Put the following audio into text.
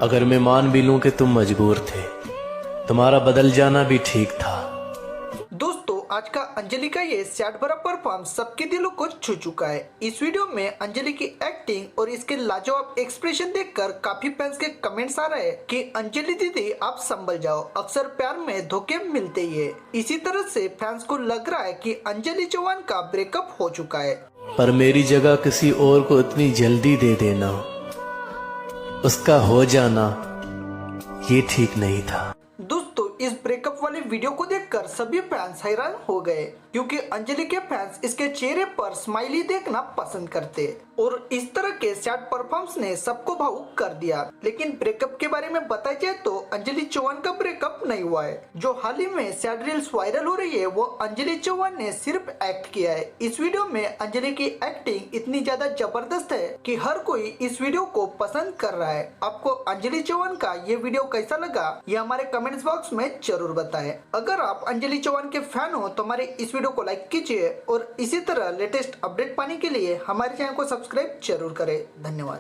अगर मैं मान भी लूं कि तुम मजबूर थे, तुम्हारा बदल जाना भी ठीक था। दोस्तों, आज का अंजलि का ये सैड भरा परफॉर्मेंस सबके दिलों को छू चुका है। इस वीडियो में अंजलि की एक्टिंग और इसके लाजवाब एक्सप्रेशन देखकर काफी फैंस के कमेंट्स आ रहे हैं कि अंजलि दीदी आप संभल जाओ, अक्सर प्यार में धोखे मिलते ही है। इसी तरह से फैंस को लग रहा है कि अंजलि चौहान का ब्रेकअप हो चुका है। पर मेरी जगह किसी और को इतनी जल्दी दे देना, उसका हो जाना, ये ठीक नहीं था। दोस्तों, इस ब्रेकअप वाले वीडियो को देखकर सभी फैंस हैरान हो गए, क्योंकि अंजलि के फैंस इसके चेहरे पर स्माइली देखना पसंद करते और इस तरह के सैड परफॉर्मेंस ने सबको भावुक कर दिया। लेकिन ब्रेकअप के बारे में बताया जाए तो अंजलि चौहान का ब्रेकअप नहीं हुआ है। जो हाल ही में सैड रील्स वायरल हो रही है वो अंजलि चौहान ने सिर्फ एक्ट किया है। इस वीडियो में अंजलि की एक्टिंग इतनी ज्यादा जबरदस्त है कि हर कोई इस वीडियो को पसंद कर रहा है। आपको अंजलि चौहान का ये वीडियो कैसा लगा, ये हमारे कमेंट्स बॉक्स में जरूर बताएं। अगर आप अंजलि चौहान के फैन हो तो हमारे इस वीडियो को लाइक कीजिए और इसी तरह लेटेस्ट अपडेट पाने के लिए हमारे चैनल को सब्सक्राइब जरूर करें। धन्यवाद।